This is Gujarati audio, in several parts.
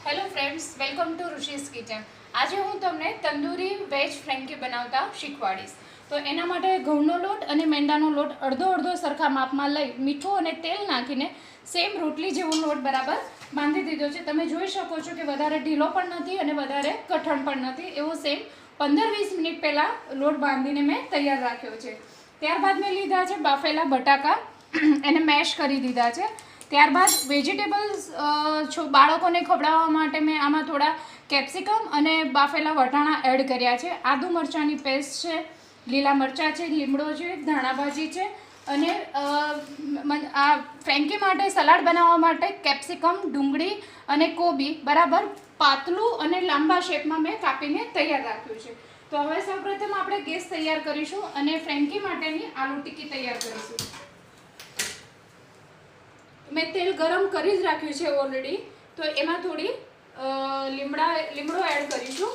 Hello friends, welcome to Rishi's kitchen. આજે હું તમને તંદૂરી વેજ ફ્રેન્કી બનાવતા શીખવાડીશ. તો એના માટે ઘઉંનો લોટ અને મેંદાનો લોટ અડધો સરખા માપમાં લઈ મીઠું અને તેલ નાખીને સેમ રોટલી જેવો લોટ બરાબર બાંધી દીધો છે. તમે જોઈ શકો છો કે વધારે ઢીલો પણ નથી અને વધારે કઠણ પણ નથી. એવો સેમ 15-20 મિનિટ પહેલાં લોટ બાંધીને મેં તૈયાર રાખ્યો છે. ત્યારબાદ મેં લીધા છે બાફેલા બટાકા, એને મેશ કરી દીધા છે. ત્યારબાદ વેજીટેબલ્સ બાળકોને ખવડાવવા માટે મેં આમાં થોડા કેપ્સિકમ અને બાફેલા વટાણા એડ કર્યા છે. આદુ મરચાંની પેસ્ટ છે, લીલા મરચાં છે, લીમડો છે, ધાણાભાજી છે અને આ ફ્રેન્કી માટે સલાડ બનાવવા માટે કેપ્સિકમ, ડુંગળી અને કોબી બરાબર પાતળું અને લાંબા શેપમાં મેં કાપીને તૈયાર રાખ્યું છે. તો હવે સૌપ્રથમ આપણે ગેસ તૈયાર કરીશું અને ફ્રેન્કી માટેની આલુ ટિક્કી તૈયાર કરીશું. મેં તેલ ગરમ કરી જ રાખ્યું છે ઓલરેડી. તો એમાં થોડી લીમડો એડ કરીશું.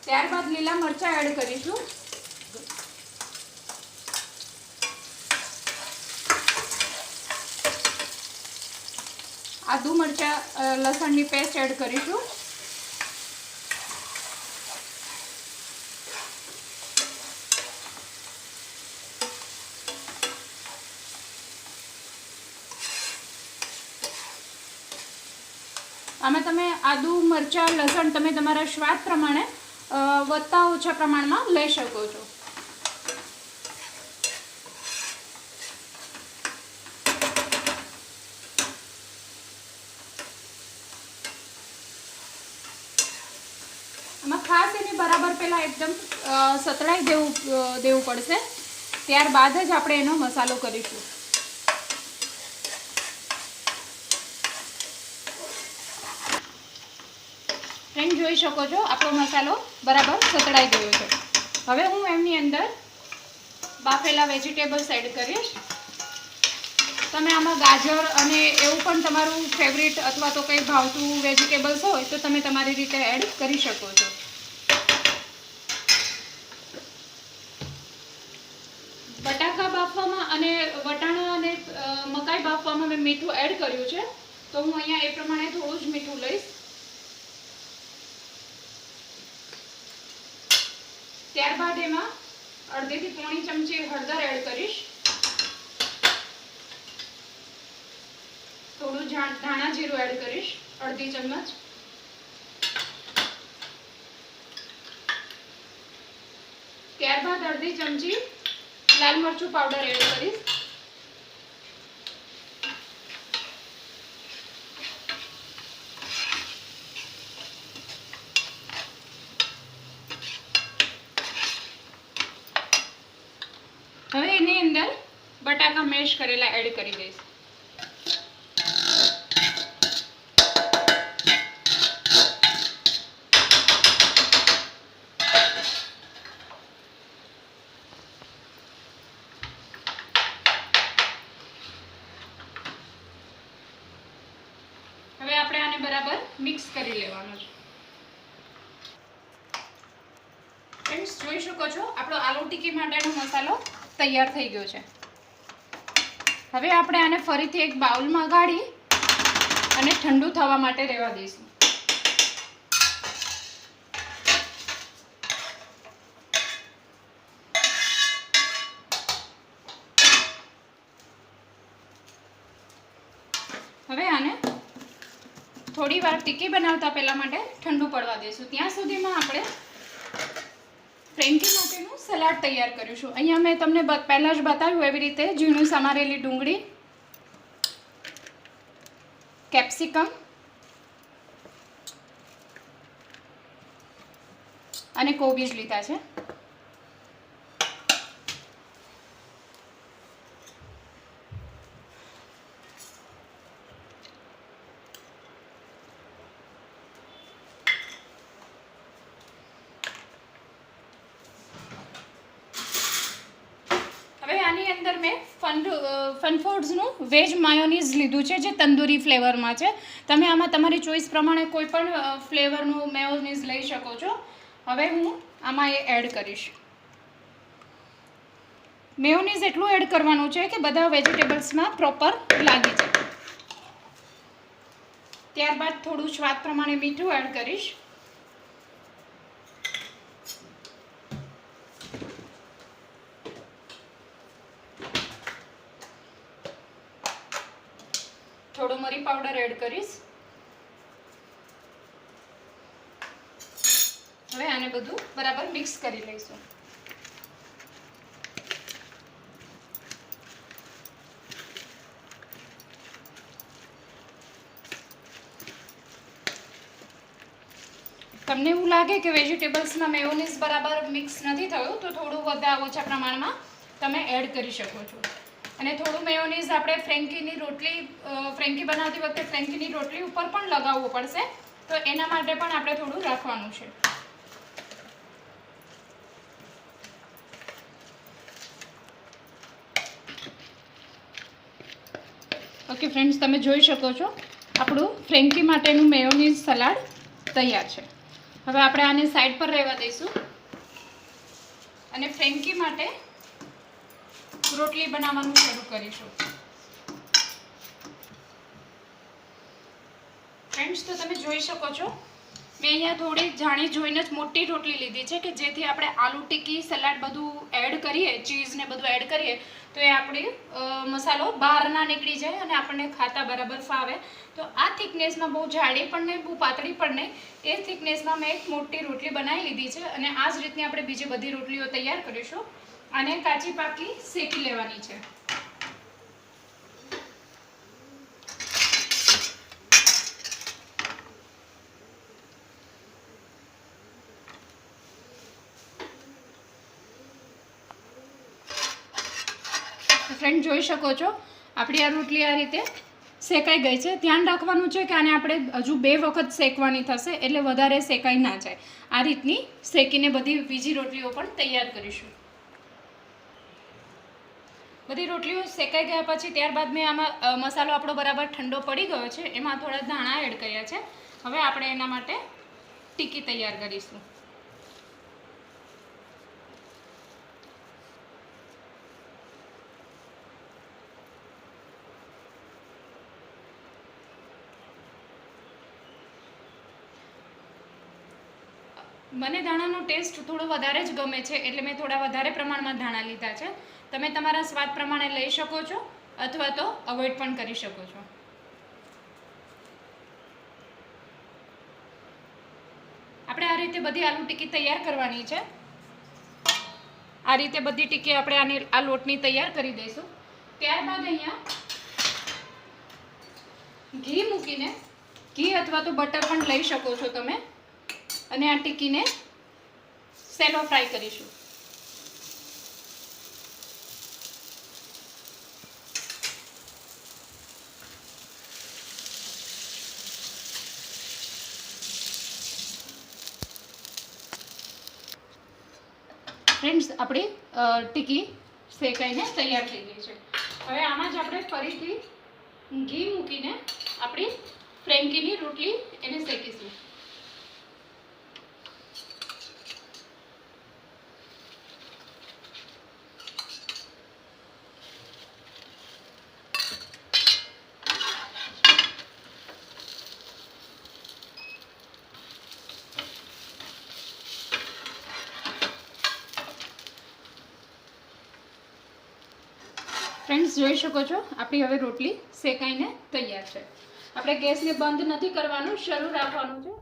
ત્યારબાદ લીલા મરચાં એડ કરીશું. આદુ મરચાં લસણની પેસ્ટ એડ કરીશું. આમાં તમે આદુ મરચાં લસણ તમે તમારા સ્વાદ પ્રમાણે વધતા ઓછા પ્રમાણમાં લઈ શકો છો. આમાં ખાસ એને બરાબર પહેલાં એકદમ સતળાઈ દેવું પડશે. ત્યારબાદ જ આપણે એનો મસાલો કરીશું. ફ્રેન્ડ, જોઈ શકો છો આપણો મસાલો બરાબર સતળાઈ ગયો છે. હવે હું એમની અંદર બાફેલા વેજીટેબલ્સ એડ કરીશ. તમે આમાં ગાજર અને એવું પણ તમારું ફેવરિટ અથવા તો કંઈ ભાવતું વેજીટેબલ્સ હોય તો તમે તમારી રીતે એડ કરી શકો છો. બટાકા બાફવામાં અને વટાણા અને મકાઈ બાફવામાં મેં મીઠું એડ કર્યું છે. તો હું અહીંયા એ પ્રમાણે થોડું જ મીઠું લઈશ. ત્યારબાદ એમાં 1.5 થી પોણી ચમચી હળદર એડ કરીશ. થોડું ધાણા જીરું એડ કરીશ, 1/2 ચમચ. ત્યારબાદ 1/2 ચમચી લાલ મરચું પાવડર એડ કરીશ. હવે એની અંદર બટાકા મેશ કરેલા એડ કરી દઈશ. હવે આપણે આને બરાબર મિક્સ કરી લેવાનું છે. ફ્રેન્ડ્સ, જોઈ શકો છો આપણો આલુ ટિક્કી માટેનો મસાલો તૈયાર થઈ ગયો છે. હવે આપણે આને ફરીથી એક બાઉલમાં ગાળી અને ઠંડુ થવા માટે રહેવા દઈશું. હવે આને થોડી વાર ટિક્કી બનાવતા પહેલા માટે ઠંડુ પડવા દઈશું. ત્યાં સુધીમાં આપણે ફ્રેન્કી માટેનું સલાડ તૈયાર કરીશું. અહીંયા મેં તમને પહેલાં જ બતાવ્યું એવી રીતે ઝીણું સમારેલી ડુંગળી, કેપ્સિકમ અને કોબીજ લીધા છે. આની અંદર મેં ફનફૂડ્સનું વેજ માયોનીઝ લીધું છે, જે તંદૂરી ફ્લેવરમાં છે. તમે આમાં તમારી ચોઈસ પ્રમાણે કોઈ પણ ફ્લેવરનું મેયોનીઝ લઈ શકો છો. હવે હું આમાં એ એડ કરીશ. મેયોનીઝ એટલું એડ કરવાનું છે કે બધા વેજીટેબલ્સમાં પ્રોપર લાગી જાય. ત્યારબાદ થોડું સ્વાદ પ્રમાણે મીઠું એડ કરીશ. થોડો મરી પાવડર એડ કરીશ. હવે આને બધું બરાબર મિક્સ કરી લઈશું. તમને એવું લાગે કે વેજીટેબલ્સમાં મેયોનીઝ બરાબર મિક્સ નથી થયું તો થોડું ઓછા પ્રમાણમાં તમે એડ કરી શકો છો. અને થોડું મેયોનીઝ આપણે ફ્રેન્કી બનાવતી વખતે ફ્રેન્કીની રોટલી ઉપર પણ લગાવવું પડશે, તો એના માટે પણ આપણે થોડું રાખવાનું છે. ઓકે ફ્રેન્ડ્સ, તમે જોઈ શકો છો આપણું ફ્રેન્કી માટેનું મેયોનીઝ સલાડ તૈયાર છે. હવે આપણે આને સાઈડ પર રહેવા દઈશું અને ફ્રેન્કી માટે રોટલી બનાવવાનું શરૂ કરીશું. ફ્રેન્ડ્સ, તો તમે જોઈ શકો છો મેં અહીંયા થોડી જાણી જોઈને જ મોટી રોટલી લીધી છે કે જેથી આપણે આલુ ટિક્કી સલાડ બધું એડ કરીએ, ચીઝ ને બધું એડ કરીએ તો એ આપણી મસાલો બહાર ના નીકળી જાય અને આપણને ખાતા બરાબર ફાવે. તો આ થિકનેસમાં બહુ જાડી પણ નહીં, બહુ પાતળી પણ નહીં, એ થિકનેસમાં મેં એક મોટી રોટલી બનાવી લીધી છે. અને આ જ રીતની આપણે બીજી બધી રોટલીઓ તૈયાર કરીશું. આને કાચી પાકી શેકી લેવાની છે. ફ્રેન્ડ, જોઈ શકો છો આપણી આ રોટલી આ રીતે શેકાઈ ગઈ છે. ધ્યાન રાખવાનું છે કે આને આપણે હજુ 2 વખત શેકવાની થશે, એટલે વધારે શેકાઈ ના જાય. આ રીતની શેકીને બધી બીજી રોટલીઓ પણ તૈયાર કરીશું. બધી રોટલીઓ શેકાઈ ગયા પછી ત્યારબાદ મેં આમાં મસાલો આપણો બરાબર ઠંડો પડી ગયો છે, એમાં થોડા ધાણા એડ કર્યા છે. હવે આપણે એના માટે ટિક્કી તૈયાર કરીશું. મને ધાણાનો ટેસ્ટ થોડો વધારે જ ગમે છે, એટલે મેં થોડા વધારે પ્રમાણમાં ધાણા લીધા છે. તમે તમારા સ્વાદ પ્રમાણે લઈ શકો છો અથવા તો અવોઇડ પણ કરી શકો છો. આપણે આ રીતે બધી આલુ ટિક્કી તૈયાર કરવાની છે. આ રીતે બધી ટિક્કી આપણે આ લોટની તૈયાર કરી દઈશું. ત્યારબાદ અહીંયા ઘી મૂકીને, ઘી અથવા તો બટર પણ લઈ શકો છો તમે, અને આ ટિક્કીને સેલો ફ્રાય કરીશું. ફ્રેન્ડ્સ, આપણી ટિક્કી શેકાઈને તૈયાર થઈ ગઈ છે. હવે આમાં જ આપણે ફરીથી ઘી મૂકીને આપણી ફ્રેન્કીની રોટલી એને શેકીશું. ફ્રેન્ડ્સ, જોઈ શકો છો આપણી હવે રોટલી શેકાઈને તૈયાર છે. આપણે ગેસને બંધ નથી કરવાનું, શરૂ રાખવાનું છે.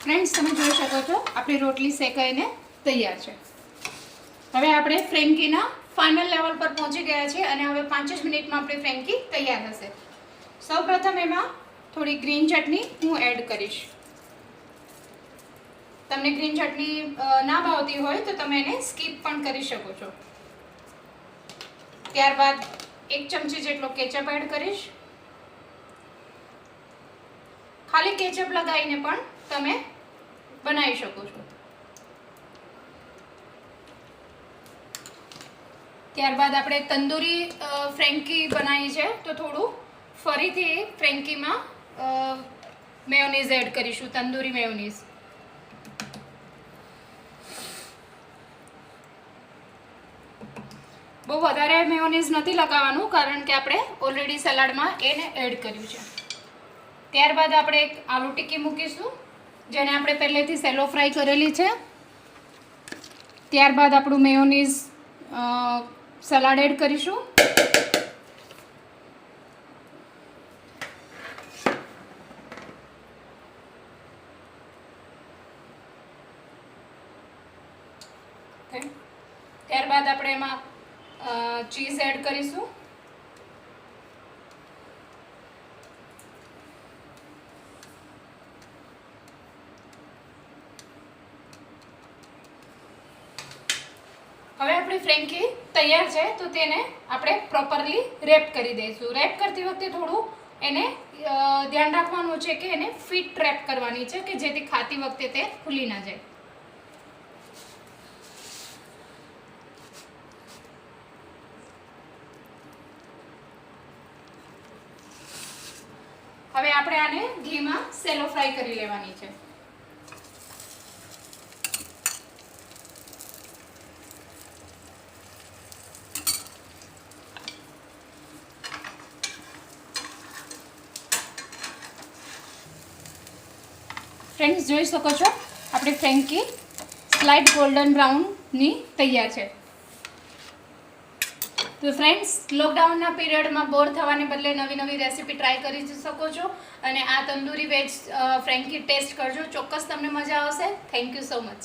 ફ્રેન્ડ્સ, તમે જોઈ શકો છો આપણી રોટલી શેકાઈને તૈયાર છે. હવે આપણે ફ્રેન્કીના ફાઇનલ લેવલ પર પહોંચી ગયા છીએ અને હવે 5 જ મિનિટમાં આપણી ફ્રેન્કી તૈયાર હશે. સૌપ્રથમ એમાં થોડી ગ્રીન ચટણી હું એડ કરીશ. તમને ગ્રીન ચટણી ના ભાવતી હોય તો તમે એને સ્કીપ પણ કરી શકો છો. ત્યારબાદ 1 ચમચી જેટલો કેચઅપ એડ કરીશ. ખાલી કેચઅપ લગાવીને પણ તમે બનાવી શકો છો. ત્યારબાદ આપણે તંદૂરી ફ્રેન્કી બનાવી છે તો થોડું ફરીથી ફ્રેન્કીમાં મેયોનીઝ એડ કરીશું, તંદૂરી મેયોનીઝ. બહુ વધારે મેયોનીઝ નથી લગાવવાનું કારણ કે આપણે ઓલરેડી સલાડમાં એને એડ કર્યું છે. ત્યારબાદ આપણે એક આલુ ટિક્કી મૂકીશું જેને આપણે પહેલેથી સેલો ફ્રાય કરેલી છે. ત્યારબાદ આપણું મેયોનીઝ સલાડ એડ કરીશું. ત્યારબાદ આપણે એમાં ચીઝ એડ કરીશું. હવે આપણી ફ્રેન્કી તૈયાર છે તો તેને આપણે પ્રોપરલી રેપ કરી દઈશું. રેપ કરતી વખતે થોડું એને ધ્યાન રાખવાનું છે કે એને ફિટ રેપ કરવાની છે કે જેથી ખાતી વખતે તે ખુલી ના જાય. હવે આપણે આને ઘીમાં સેલો ફ્રાય કરી લેવાની છે. ફ્રેન્ડ્સ, જોઈ શકો છો આપણી ફ્રેન્કી સ્લાઇટ ગોલ્ડન બ્રાઉનની તૈયાર છે. તો ફ્રેન્ડ્સ, લોકડાઉનના પીરિયડમાં બોર થવાને બદલે નવી નવી રેસીપી ટ્રાય કરી શકો છો અને આ તંદૂરી વેજ ફ્રેન્કી ટેસ્ટ કરજો. ચોક્કસ તમને મજા આવશે. Thank you so much.